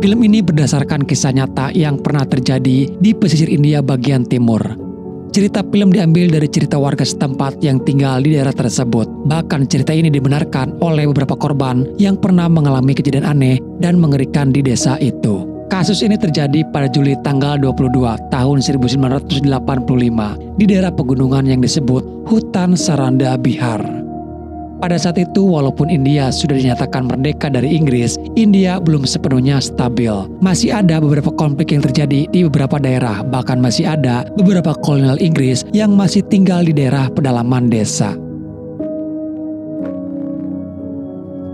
Film ini berdasarkan kisah nyata yang pernah terjadi di pesisir India bagian timur. Cerita film diambil dari cerita warga setempat yang tinggal di daerah tersebut. Bahkan cerita ini dibenarkan oleh beberapa korban yang pernah mengalami kejadian aneh dan mengerikan di desa itu. Kasus ini terjadi pada Juli tanggal 22 tahun 1985 di daerah pegunungan yang disebut Hutan Saranda Bihar. Pada saat itu, walaupun India sudah dinyatakan merdeka dari Inggris, India belum sepenuhnya stabil. Masih ada beberapa konflik yang terjadi di beberapa daerah, bahkan masih ada beberapa kolonial Inggris yang masih tinggal di daerah pedalaman desa.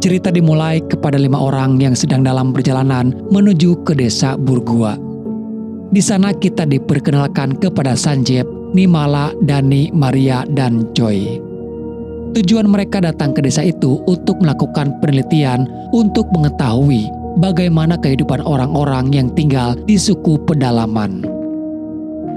Cerita dimulai kepada 5 orang yang sedang dalam perjalanan menuju ke desa Burgua. Di sana kita diperkenalkan kepada Sanjep, Nimala, Dani, Maria, dan Joy. Tujuan mereka datang ke desa itu untuk melakukan penelitian untuk mengetahui bagaimana kehidupan orang-orang yang tinggal di suku pedalaman.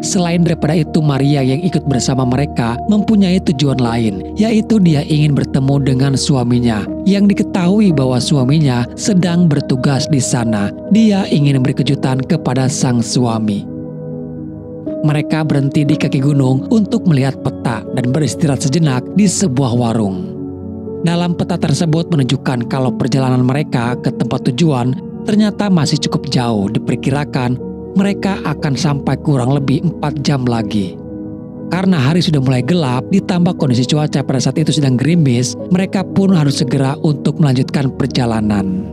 Selain daripada itu, Maria yang ikut bersama mereka mempunyai tujuan lain, yaitu dia ingin bertemu dengan suaminya. Yang diketahui bahwa suaminya sedang bertugas di sana. Dia ingin memberi kejutan kepada sang suami. Mereka berhenti di kaki gunung untuk melihat peta dan beristirahat sejenak di sebuah warung. Dalam peta tersebut menunjukkan kalau perjalanan mereka ke tempat tujuan ternyata masih cukup jauh. Diperkirakan mereka akan sampai kurang lebih 4 jam lagi. Karena hari sudah mulai gelap, ditambah kondisi cuaca pada saat itu sedang gerimis, mereka pun harus segera untuk melanjutkan perjalanan.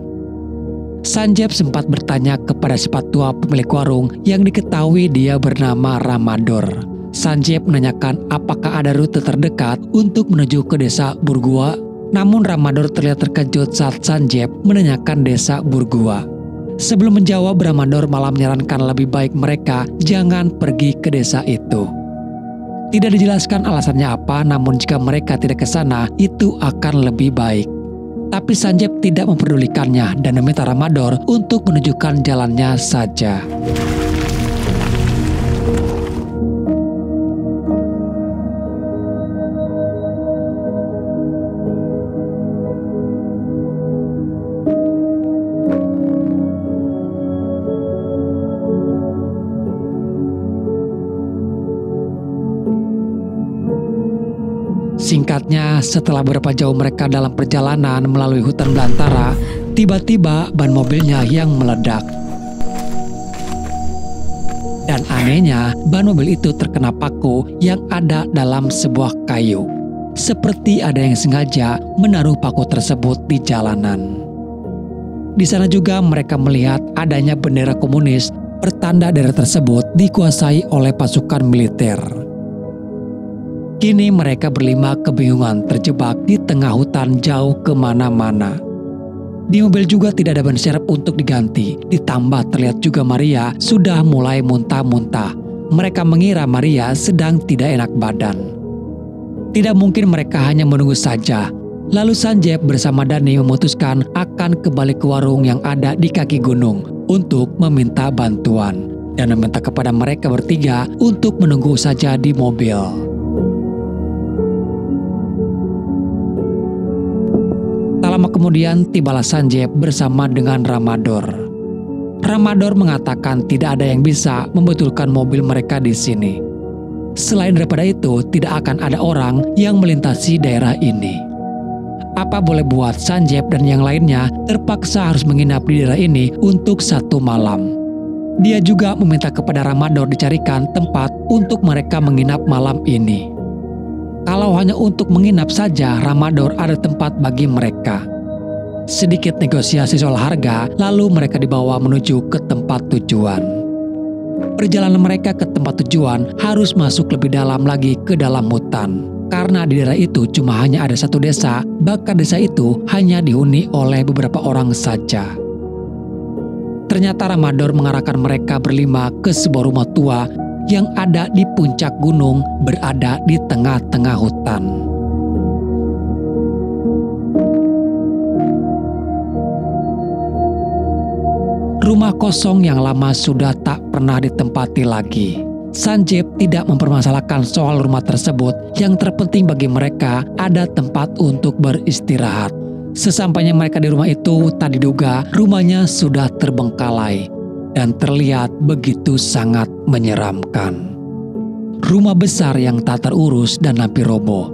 Sanjep sempat bertanya kepada si tua pemilik warung yang diketahui dia bernama Ramador. Sanjep menanyakan apakah ada rute terdekat untuk menuju ke desa Burgua. Namun Ramador terlihat terkejut saat Sanjep menanyakan desa Burgua. Sebelum menjawab, Ramador malah menyarankan lebih baik mereka jangan pergi ke desa itu. Tidak dijelaskan alasannya apa, namun jika mereka tidak ke sana, itu akan lebih baik. Tapi Sanjep tidak memperdulikannya dan meminta Ramador untuk menunjukkan jalannya saja. Singkatnya, setelah beberapa jauh mereka dalam perjalanan melalui hutan belantara, tiba-tiba ban mobilnya yang meledak. Dan anehnya, ban mobil itu terkena paku yang ada dalam sebuah kayu. Seperti ada yang sengaja menaruh paku tersebut di jalanan. Di sana juga mereka melihat adanya bendera komunis, pertanda daerah tersebut dikuasai oleh pasukan militer. Kini mereka berlima kebingungan terjebak di tengah hutan jauh kemana-mana. Di mobil juga tidak ada ban serep untuk diganti. Ditambah terlihat juga Maria sudah mulai muntah-muntah. Mereka mengira Maria sedang tidak enak badan. Tidak mungkin mereka hanya menunggu saja. Lalu Sanjep bersama Dani memutuskan akan kembali ke warung yang ada di kaki gunung untuk meminta bantuan. Dan meminta kepada mereka bertiga untuk menunggu saja di mobil. Tak lama kemudian tibalah Sanjep bersama dengan Ramador. Ramador mengatakan tidak ada yang bisa membetulkan mobil mereka di sini. Selain daripada itu, tidak akan ada orang yang melintasi daerah ini. Apa boleh buat, Sanjep dan yang lainnya terpaksa harus menginap di daerah ini untuk 1 malam. Dia juga meminta kepada Ramador dicarikan tempat untuk mereka menginap malam ini. Kalau hanya untuk menginap saja, Ramador ada tempat bagi mereka. Sedikit negosiasi soal harga, lalu mereka dibawa menuju ke tempat tujuan. Perjalanan mereka ke tempat tujuan harus masuk lebih dalam lagi ke dalam hutan. Karena di daerah itu cuma hanya ada 1 desa, bahkan desa itu hanya dihuni oleh beberapa orang saja. Ternyata Ramador mengarahkan mereka berlima ke sebuah rumah tua yang ada di puncak gunung, berada di tengah-tengah hutan. Rumah kosong yang lama sudah tak pernah ditempati lagi. Sanjep tidak mempermasalahkan soal rumah tersebut. Yang terpenting bagi mereka ada tempat untuk beristirahat. Sesampainya mereka di rumah itu, tak diduga rumahnya sudah terbengkalai dan terlihat begitu sangat menyeramkan. Rumah besar yang tak terurus dan hampir roboh.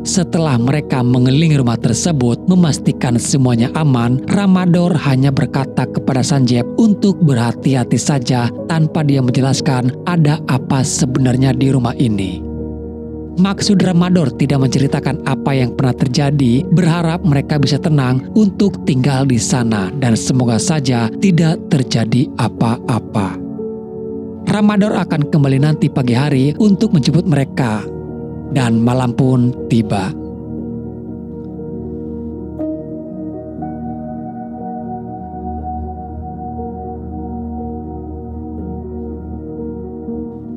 Setelah mereka mengelilingi rumah tersebut memastikan semuanya aman, Ramador hanya berkata kepada Sanjep untuk berhati-hati saja tanpa dia menjelaskan ada apa sebenarnya di rumah ini. Maksud Ramador tidak menceritakan apa yang pernah terjadi, berharap mereka bisa tenang untuk tinggal di sana dan semoga saja tidak terjadi apa-apa. Ramador akan kembali nanti pagi hari untuk menjemput mereka, dan malam pun tiba.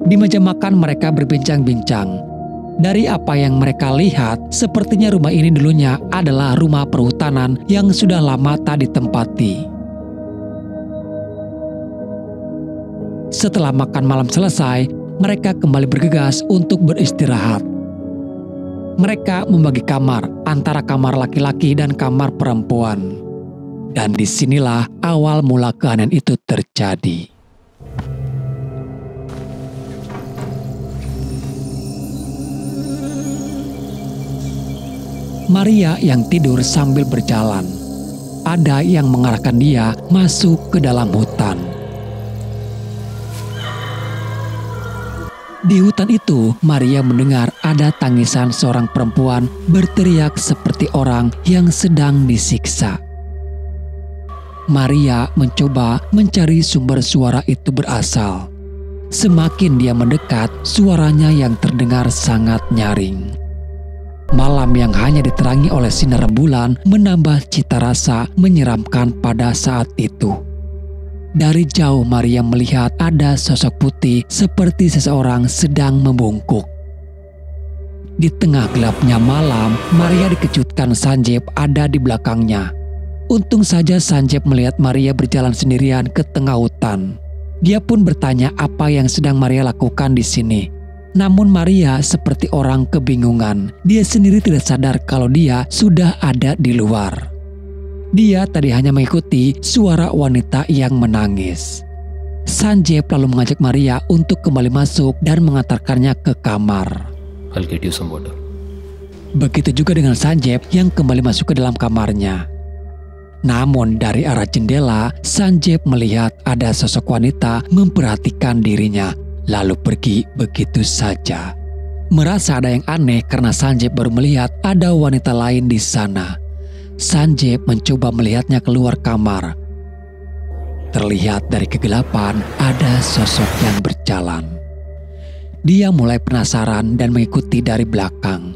Di meja makan mereka berbincang-bincang. Dari apa yang mereka lihat, sepertinya rumah ini dulunya adalah rumah perhutanan yang sudah lama tak ditempati. Setelah makan malam selesai, mereka kembali bergegas untuk beristirahat. Mereka membagi kamar antara kamar laki-laki dan kamar perempuan. Dan disinilah awal mula keanehan itu terjadi. Maria yang tidur sambil berjalan. Ada yang mengarahkan dia masuk ke dalam hutan. Di hutan itu, Maria mendengar ada tangisan seorang perempuan berteriak seperti orang yang sedang disiksa. Maria mencoba mencari sumber suara itu berasal. Semakin dia mendekat, suaranya yang terdengar sangat nyaring. Malam yang hanya diterangi oleh sinar rembulan menambah cita rasa menyeramkan pada saat itu. Dari jauh Maria melihat ada sosok putih seperti seseorang sedang membungkuk. Di tengah gelapnya malam, Maria dikejutkan Sanjep ada di belakangnya. Untung saja Sanjep melihat Maria berjalan sendirian ke tengah hutan. Dia pun bertanya apa yang sedang Maria lakukan di sini. Namun Maria seperti orang kebingungan. Dia sendiri tidak sadar kalau dia sudah ada di luar. Dia tadi hanya mengikuti suara wanita yang menangis. Sanjep lalu mengajak Maria untuk kembali masuk dan mengantarkannya ke kamar. I'll get you some water. Begitu juga dengan Sanjep yang kembali masuk ke dalam kamarnya. Namun dari arah jendela, Sanjep melihat ada sosok wanita memperhatikan dirinya. Lalu pergi begitu saja. Merasa ada yang aneh karena Sanjep baru melihat ada wanita lain di sana. Sanjep mencoba melihatnya keluar kamar. Terlihat dari kegelapan ada sosok yang berjalan. Dia mulai penasaran dan mengikuti dari belakang.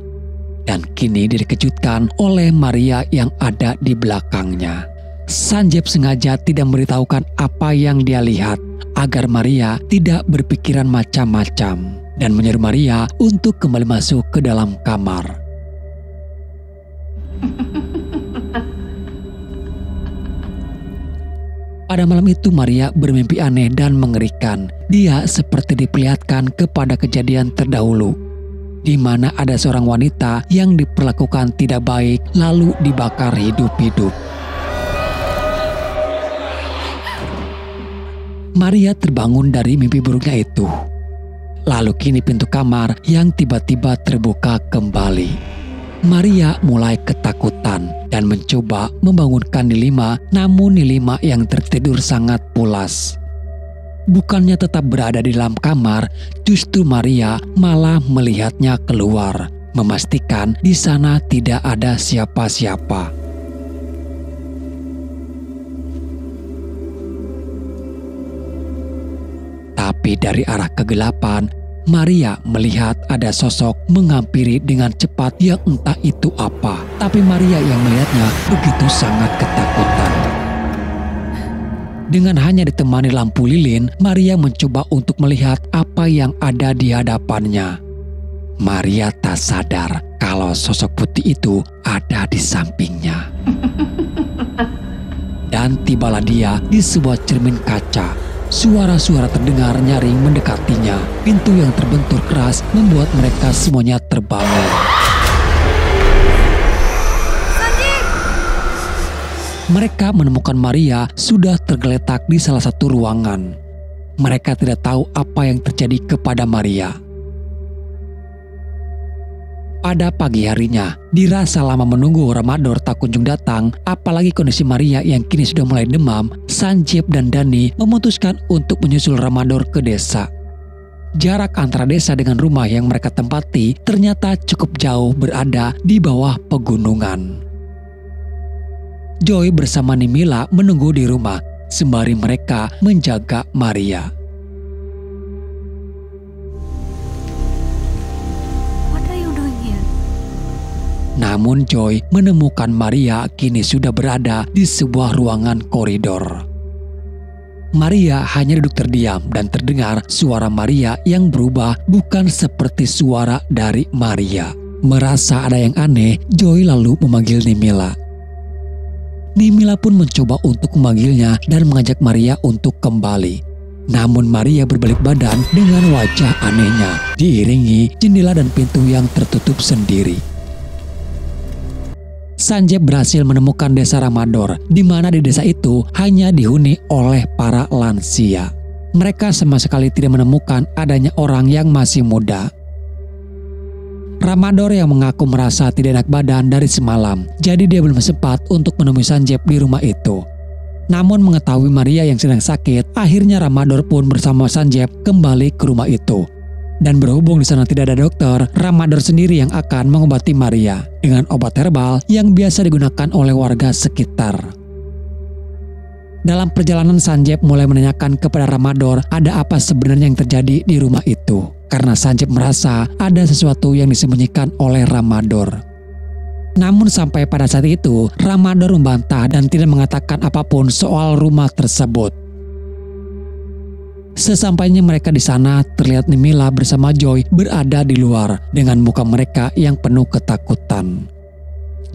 Dan kini dia dikejutkan oleh Maria yang ada di belakangnya. Sanjep sengaja tidak memberitahukan apa yang dia lihat agar Maria tidak berpikiran macam-macam dan menyuruh Maria untuk kembali masuk ke dalam kamar. Pada malam itu Maria bermimpi aneh dan mengerikan. Dia seperti diperlihatkan kepada kejadian terdahulu, di mana ada seorang wanita yang diperlakukan tidak baik lalu dibakar hidup-hidup. Maria terbangun dari mimpi buruknya itu. Lalu kini pintu kamar yang tiba-tiba terbuka kembali. Maria mulai ketakutan dan mencoba membangunkan Nilima, namun Nilima yang tertidur sangat pulas. Bukannya tetap berada di dalam kamar, justru Maria malah melihatnya keluar, memastikan di sana tidak ada siapa-siapa. Tapi dari arah kegelapan, Maria melihat ada sosok menghampiri dengan cepat yang entah itu apa. Tapi Maria yang melihatnya begitu sangat ketakutan. Dengan hanya ditemani lampu lilin, Maria mencoba untuk melihat apa yang ada di hadapannya. Maria tak sadar kalau sosok putih itu ada di sampingnya. Dan tibalah dia di sebuah cermin kaca. Suara-suara terdengar nyaring mendekatinya. Pintu yang terbentur keras membuat mereka semuanya terbangun. Sanjep! mereka menemukan Maria sudah tergeletak di salah satu ruangan. Mereka tidak tahu apa yang terjadi kepada Maria. Pada pagi harinya, dirasa lama menunggu Ramador tak kunjung datang, apalagi kondisi Maria yang kini sudah mulai demam, Sanjep dan Dani memutuskan untuk menyusul Ramador ke desa. Jarak antara desa dengan rumah yang mereka tempati ternyata cukup jauh, berada di bawah pegunungan. Joy bersama Nimila menunggu di rumah, sembari mereka menjaga Maria. Namun Joy menemukan Maria kini sudah berada di sebuah ruangan koridor. Maria hanya duduk terdiam dan terdengar suara Maria yang berubah bukan seperti suara dari Maria. Merasa ada yang aneh, Joy lalu memanggil Nimila. Nimila pun mencoba untuk memanggilnya dan mengajak Maria untuk kembali. Namun Maria berbalik badan dengan wajah anehnya, diiringi jendela dan pintu yang tertutup sendiri. Sanjep berhasil menemukan desa Ramador, di mana di desa itu hanya dihuni oleh para lansia. Mereka sama sekali tidak menemukan adanya orang yang masih muda. Ramador yang mengaku merasa tidak enak badan dari semalam, jadi dia belum sempat untuk menemui Sanjep di rumah itu. Namun mengetahui Maria yang sedang sakit, akhirnya Ramador pun bersama Sanjep kembali ke rumah itu. Dan berhubung di sana tidak ada dokter, Ramador sendiri yang akan mengobati Maria dengan obat herbal yang biasa digunakan oleh warga sekitar. Dalam perjalanan, Sanjep mulai menanyakan kepada Ramador ada apa sebenarnya yang terjadi di rumah itu. Karena Sanjep merasa ada sesuatu yang disembunyikan oleh Ramador. Namun sampai pada saat itu, Ramador membantah dan tidak mengatakan apapun soal rumah tersebut. Sesampainya mereka di sana, terlihat Nimila bersama Joy berada di luar dengan muka mereka yang penuh ketakutan.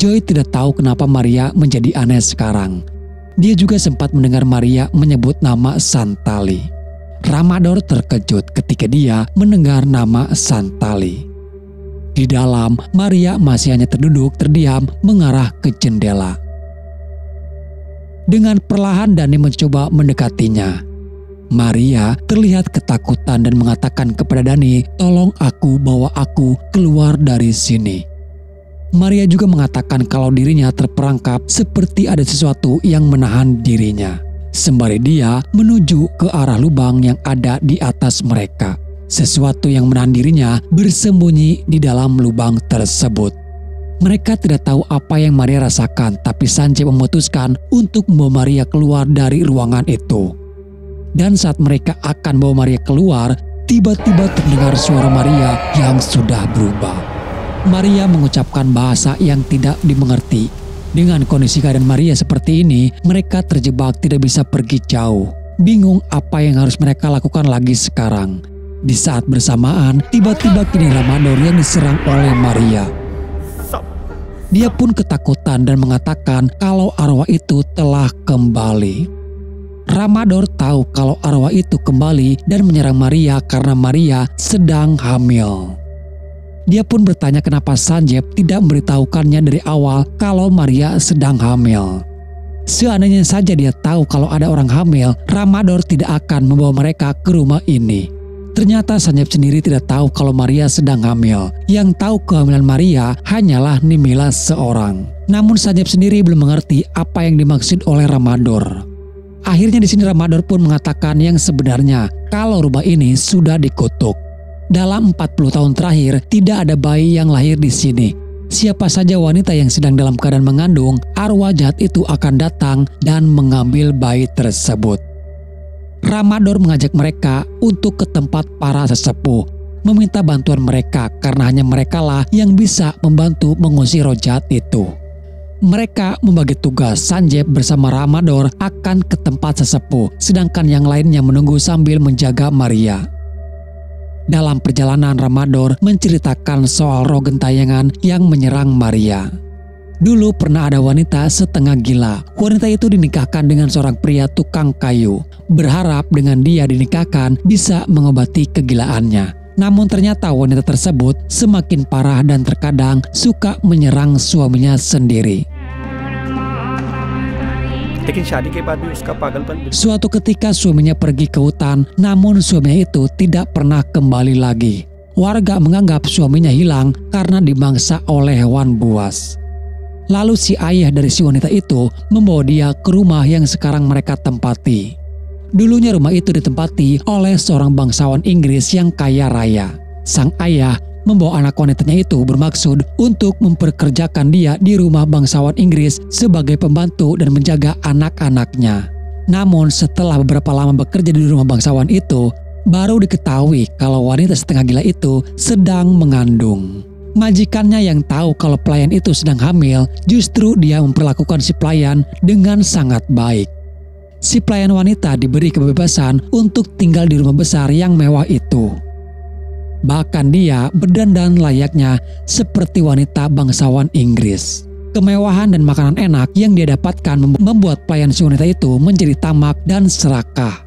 Joy tidak tahu kenapa Maria menjadi aneh sekarang. Dia juga sempat mendengar Maria menyebut nama Santali. Ramador terkejut ketika dia mendengar nama Santali. Di dalam, Maria masih hanya terduduk terdiam mengarah ke jendela. Dengan perlahan Dani mencoba mendekatinya. Maria terlihat ketakutan dan mengatakan kepada Dani, "Tolong aku, bawa aku keluar dari sini." Maria juga mengatakan kalau dirinya terperangkap seperti ada sesuatu yang menahan dirinya. Sembari dia menuju ke arah lubang yang ada di atas mereka. Sesuatu yang menahan dirinya bersembunyi di dalam lubang tersebut. Mereka tidak tahu apa yang Maria rasakan, tapi Sanjep memutuskan untuk membawa Maria keluar dari ruangan itu. Dan saat mereka akan bawa Maria keluar, tiba-tiba terdengar suara Maria yang sudah berubah. Maria mengucapkan bahasa yang tidak dimengerti. Dengan kondisi keadaan Maria seperti ini, mereka terjebak tidak bisa pergi jauh. Bingung apa yang harus mereka lakukan lagi sekarang. Di saat bersamaan, tiba-tiba kini Ramador yang diserang oleh Maria. Dia pun ketakutan dan mengatakan kalau arwah itu telah kembali. Ramador tahu kalau arwah itu kembali dan menyerang Maria karena Maria sedang hamil. Dia pun bertanya kenapa Sanjep tidak memberitahukannya dari awal kalau Maria sedang hamil. Seandainya saja dia tahu kalau ada orang hamil, Ramador tidak akan membawa mereka ke rumah ini. Ternyata Sanjep sendiri tidak tahu kalau Maria sedang hamil. Yang tahu kehamilan Maria hanyalah Nimila seorang. Namun Sanjep sendiri belum mengerti apa yang dimaksud oleh Ramador. Akhirnya di sini Ramador pun mengatakan yang sebenarnya kalau rumah ini sudah dikutuk. Dalam 40 tahun terakhir tidak ada bayi yang lahir di sini. Siapa saja wanita yang sedang dalam keadaan mengandung, arwah jahat itu akan datang dan mengambil bayi tersebut. Ramador mengajak mereka untuk ke tempat para sesepuh, meminta bantuan mereka karena hanya merekalah yang bisa membantu mengusir roh jahat itu. Mereka membagi tugas. Sanjep bersama Ramador akan ke tempat sesepuh, sedangkan yang lainnya menunggu sambil menjaga Maria. Dalam perjalanan, Ramador menceritakan soal roh gentayangan yang menyerang Maria. Dulu pernah ada wanita setengah gila. Wanita itu dinikahkan dengan seorang pria tukang kayu, berharap dengan dia dinikahkan bisa mengobati kegilaannya. Namun ternyata wanita tersebut semakin parah dan terkadang suka menyerang suaminya sendiri. लेकिन शादी के बाद भी उसका पागलपन Suatu ketika suaminya pergi ke hutan, namun suaminya itu tidak pernah kembali lagi. Warga menganggap suaminya hilang karena dimangsa oleh hewan buas. Lalu si ayah dari si wanita itu membawa dia ke rumah yang sekarang mereka tempati. Dulunya rumah itu ditempati oleh seorang bangsawan Inggris yang kaya raya. Sang ayah membawa anak wanitanya itu bermaksud untuk memperkerjakan dia di rumah bangsawan Inggris sebagai pembantu dan menjaga anak-anaknya. Namun setelah beberapa lama bekerja di rumah bangsawan itu, baru diketahui kalau wanita setengah gila itu sedang mengandung. Majikannya yang tahu kalau pelayan itu sedang hamil, justru dia memperlakukan si pelayan dengan sangat baik. Si pelayan wanita diberi kebebasan untuk tinggal di rumah besar yang mewah itu. Bahkan dia berdandan layaknya seperti wanita bangsawan Inggris. Kemewahan dan makanan enak yang dia dapatkan membuat pelayan si wanita itu menjadi tamak dan serakah.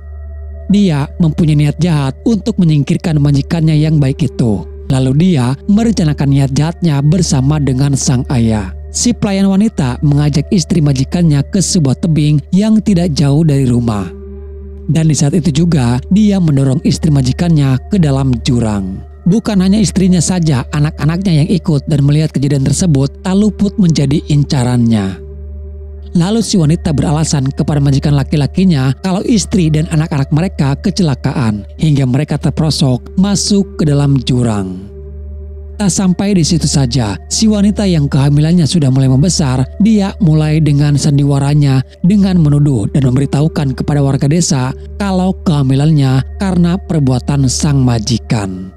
Dia mempunyai niat jahat untuk menyingkirkan majikannya yang baik itu. Lalu dia merencanakan niat jahatnya bersama dengan sang ayah. Si pelayan wanita mengajak istri majikannya ke sebuah tebing yang tidak jauh dari rumah. Dan di saat itu juga dia mendorong istri majikannya ke dalam jurang. Bukan hanya istrinya saja, anak-anaknya yang ikut dan melihat kejadian tersebut tak luput menjadi incarannya. Lalu si wanita beralasan kepada majikan laki-lakinya kalau istri dan anak-anak mereka kecelakaan hingga mereka terperosok masuk ke dalam jurang. Tak sampai di situ saja, si wanita yang kehamilannya sudah mulai membesar, dia mulai dengan sandiwaranya dengan menuduh dan memberitahukan kepada warga desa kalau kehamilannya karena perbuatan sang majikan.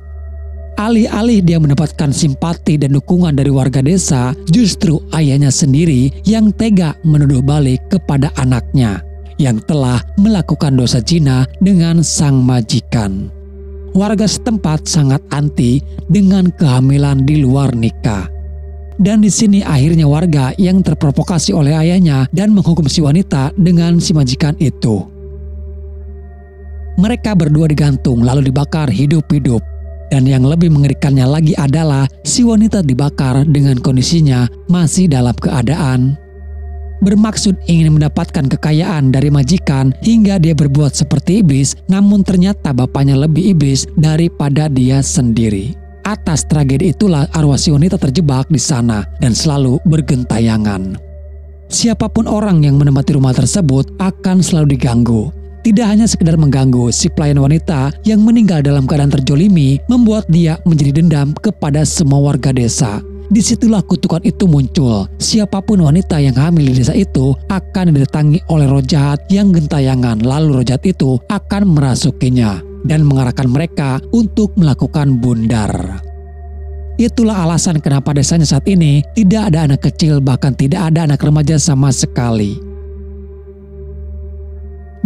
Alih-alih dia mendapatkan simpati dan dukungan dari warga desa, justru ayahnya sendiri yang tega menuduh balik kepada anaknya yang telah melakukan dosa zina dengan sang majikan. Warga setempat sangat anti dengan kehamilan di luar nikah. Dan di sini akhirnya warga yang terprovokasi oleh ayahnya dan menghukum si wanita dengan si majikan itu. Mereka berdua digantung lalu dibakar hidup-hidup. Dan yang lebih mengerikannya lagi adalah si wanita dibakar dengan kondisinya masih dalam keadaan bermaksud ingin mendapatkan kekayaan dari majikan hingga dia berbuat seperti iblis, namun ternyata bapaknya lebih iblis daripada dia sendiri. Atas tragedi itulah arwah si wanita terjebak di sana dan selalu bergentayangan. Siapapun orang yang menempati rumah tersebut akan selalu diganggu. Tidak hanya sekedar mengganggu, si pelayan wanita yang meninggal dalam keadaan terjolimi membuat dia menjadi dendam kepada semua warga desa. Disitulah kutukan itu muncul. Siapapun wanita yang hamil di desa itu akan didatangi oleh roh jahat yang gentayangan. Lalu roh jahat itu akan merasukinya dan mengarahkan mereka untuk melakukan bundar. Itulah alasan kenapa desanya saat ini tidak ada anak kecil, bahkan tidak ada anak remaja sama sekali.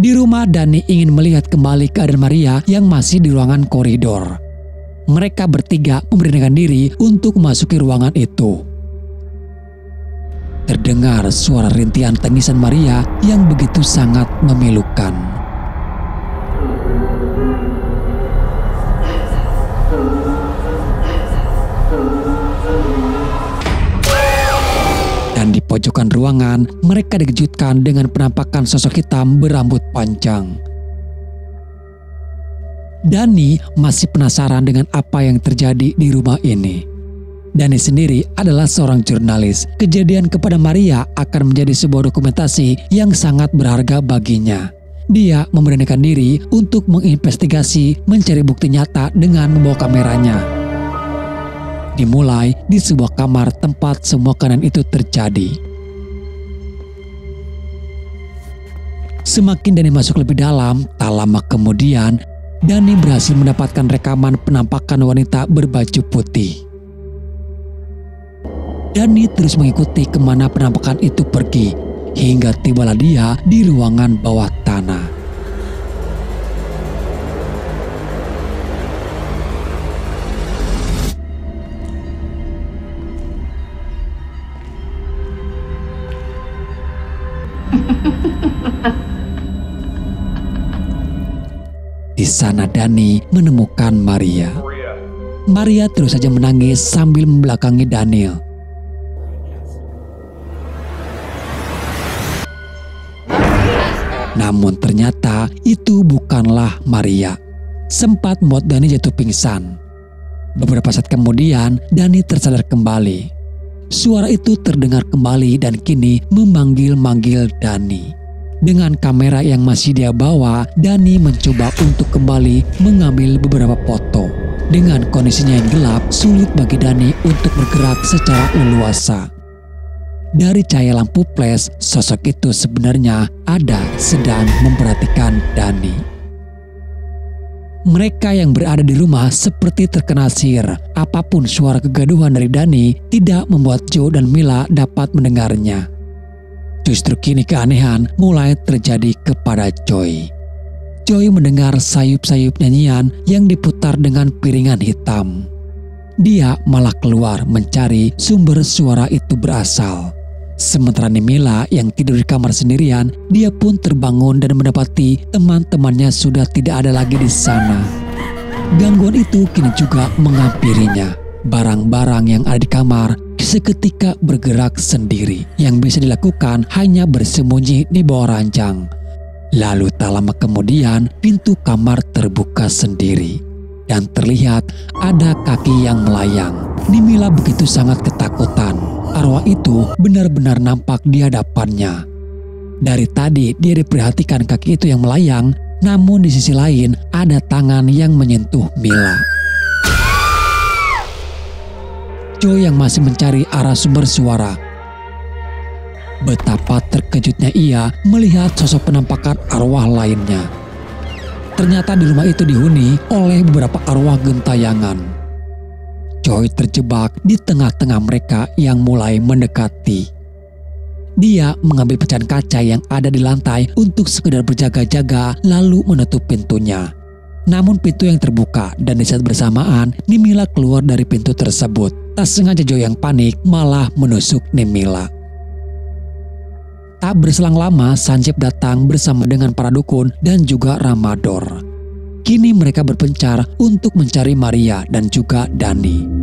Di rumah, Dani ingin melihat kembali keadaan Maria yang masih di ruangan koridor. Mereka bertiga memberanikan diri untuk memasuki ruangan itu. Terdengar suara rintihan tangisan Maria yang begitu sangat memilukan. Dan di pojokan ruangan, mereka dikejutkan dengan penampakan sosok hitam berambut panjang. Dani masih penasaran dengan apa yang terjadi di rumah ini. Dani sendiri adalah seorang jurnalis. Kejadian kepada Maria akan menjadi sebuah dokumentasi yang sangat berharga baginya. Dia memberanikan diri untuk menginvestigasi, mencari bukti nyata dengan membawa kameranya. Dimulai di sebuah kamar tempat semua keadaan itu terjadi. Semakin Dani masuk lebih dalam, tak lama kemudian Dani berhasil mendapatkan rekaman penampakan wanita berbaju putih. Dani terus mengikuti kemana penampakan itu pergi, hingga tibalah dia di ruangan bawah tanah. Di sana Dani menemukan Maria. Maria terus saja menangis sambil membelakangi Daniel. Namun ternyata itu bukanlah Maria. Sempat membuat Dani jatuh pingsan. Beberapa saat kemudian Dani tersadar kembali. Suara itu terdengar kembali dan kini memanggil-manggil Dani. Dengan kamera yang masih dia bawa, Dani mencoba untuk kembali mengambil beberapa foto. Dengan kondisinya yang gelap, sulit bagi Dani untuk bergerak secara leluasa. Dari cahaya lampu flash, sosok itu sebenarnya ada sedang memperhatikan Dani. Mereka yang berada di rumah seperti terkena sihir. Apapun suara kegaduhan dari Dani tidak membuat Joe dan Mila dapat mendengarnya. Justru kini keanehan mulai terjadi kepada Joy. Joy mendengar sayup-sayup nyanyian yang diputar dengan piringan hitam. Dia malah keluar mencari sumber suara itu berasal. Sementara Mila yang tidur di kamar sendirian, dia pun terbangun dan mendapati teman-temannya sudah tidak ada lagi di sana. Gangguan itu kini juga menghampirinya. Barang-barang yang ada di kamar seketika bergerak sendiri. Yang bisa dilakukan hanya bersembunyi di bawah ranjang. Lalu tak lama kemudian pintu kamar terbuka sendiri. Dan terlihat ada kaki yang melayang. Mila begitu sangat ketakutan. Arwah itu benar-benar nampak di hadapannya. Dari tadi dia diperhatikan kaki itu yang melayang, namun di sisi lain ada tangan yang menyentuh Mila. Joe yang masih mencari arah sumber suara. Betapa terkejutnya ia melihat sosok penampakan arwah lainnya. Ternyata di rumah itu dihuni oleh beberapa arwah gentayangan. Joy terjebak di tengah-tengah mereka yang mulai mendekati. Dia mengambil pecahan kaca yang ada di lantai untuk sekedar berjaga-jaga lalu menutup pintunya. Namun pintu yang terbuka dan di saat bersamaan Mila keluar dari pintu tersebut. Tak sengaja Joy yang panik malah menusuk Mila. Tak berselang lama Sanjeev datang bersama dengan para dukun dan juga Ramador. Kini mereka berpencar untuk mencari Maria dan juga Dani.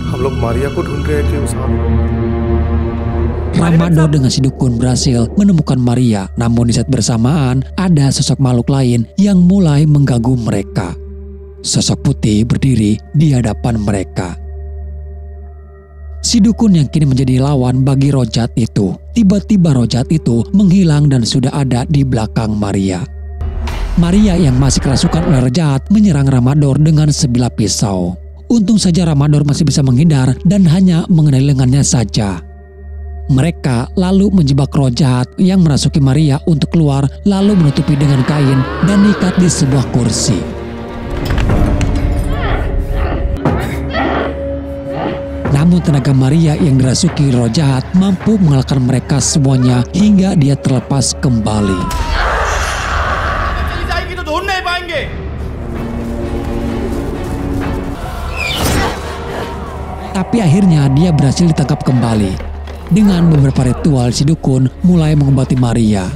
हम लोग मारिया को ढूंढ रहे हैं कि उस Ramador dengan si dukun berhasil menemukan Maria, namun di saat bersamaan ada sosok makhluk lain yang mulai mengganggu mereka. Sosok putih berdiri di hadapan mereka. Si dukun yang kini menjadi lawan bagi roh jahat itu. Tiba-tiba roh jahat itu menghilang dan sudah ada di belakang Maria. Maria yang masih kerasukan oleh roh jahat menyerang Ramador dengan sebilah pisau. Untung saja Ramador masih bisa menghindar dan hanya mengenai lengannya saja. Mereka lalu menjebak roh jahat yang merasuki Maria untuk keluar lalu menutupi dengan kain dan diikat di sebuah kursi. Namun tenaga Maria yang dirasuki roh jahat mampu mengalahkan mereka semuanya hingga dia terlepas kembali. Tapi akhirnya dia berhasil ditangkap kembali. Dengan beberapa ritual si dukun mulai mengobati Maria.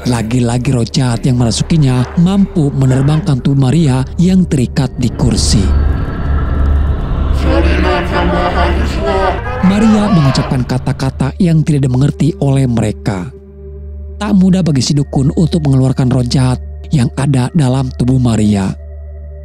Lagi-lagi roh jahat yang merasukinya mampu menerbangkan tubuh Maria yang terikat di kursi. Maria mengucapkan kata-kata yang tidak dimengerti oleh mereka. Tak mudah bagi si dukun untuk mengeluarkan roh jahat yang ada dalam tubuh Maria.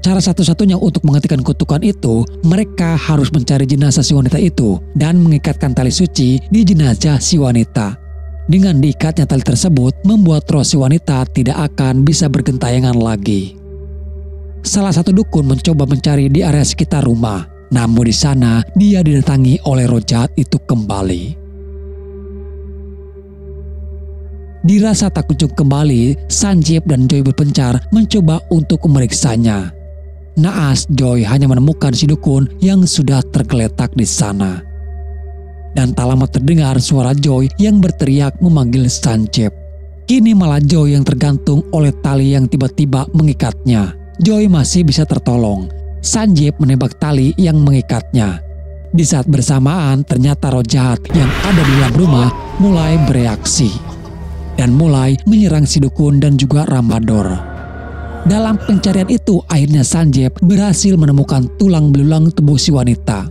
Cara satu-satunya untuk menghentikan kutukan itu, mereka harus mencari jenazah si wanita itu dan mengikatkan tali suci di jenazah si wanita. Dengan diikatnya tali tersebut, membuat roh si wanita tidak akan bisa bergentayangan lagi. Salah satu dukun mencoba mencari di area sekitar rumah. Namun di sana dia didatangi oleh roh jahat itu kembali. Dirasa tak kunjung kembali, Sanjeev dan Joy berpencar mencoba untuk memeriksanya. Naas Joy hanya menemukan si dukun yang sudah tergeletak di sana. Dan tak lama terdengar suara Joy yang berteriak memanggil Sanjeev. Kini malah Joy yang tergantung oleh tali yang tiba-tiba mengikatnya. Joy masih bisa tertolong. Sanjeev menembak tali yang mengikatnya. Di saat bersamaan ternyata roh jahat yang ada di dalam rumah mulai bereaksi dan mulai menyerang si dukun dan juga Ramador. Dalam pencarian itu akhirnya Sanjeev berhasil menemukan tulang belulang tubuh si wanita.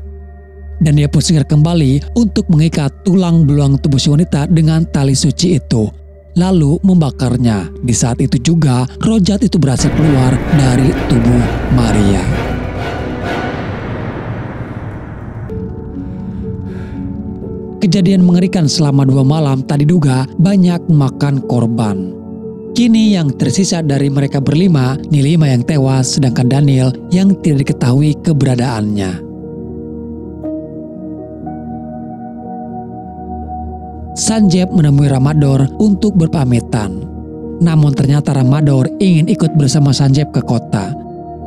dan dia pun segera kembali untuk mengikat tulang belulang tubuh si wanita dengan tali suci itu, lalu membakarnya. Di saat itu juga roh jahat itu berhasil keluar dari tubuh Maria. Kejadian mengerikan selama 2 malam tak diduga banyak memakan korban. Kini yang tersisa dari mereka berlima, nih 5 yang tewas, sedangkan Daniel yang tidak diketahui keberadaannya. Sanjeb menemui Ramador untuk berpamitan. Namun ternyata Ramador ingin ikut bersama Sanjeb ke kota.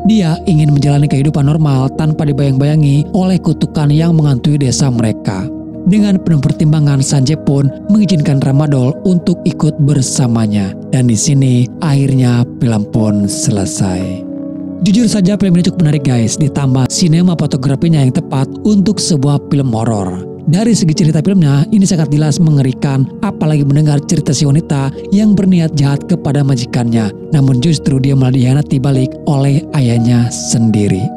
Dia ingin menjalani kehidupan normal tanpa dibayang-bayangi oleh kutukan yang menghantui desa mereka. Dengan penuh pertimbangan, Sanjeb pun mengizinkan Ramador untuk ikut bersamanya. Dan di sini akhirnya film pun selesai. Jujur saja film ini cukup menarik guys, ditambah sinematografinya yang tepat untuk sebuah film horor. Dari segi cerita filmnya, ini sangat jelas mengerikan, apalagi mendengar cerita si wanita yang berniat jahat kepada majikannya. Namun justru dia malah dihianati balik oleh ayahnya sendiri.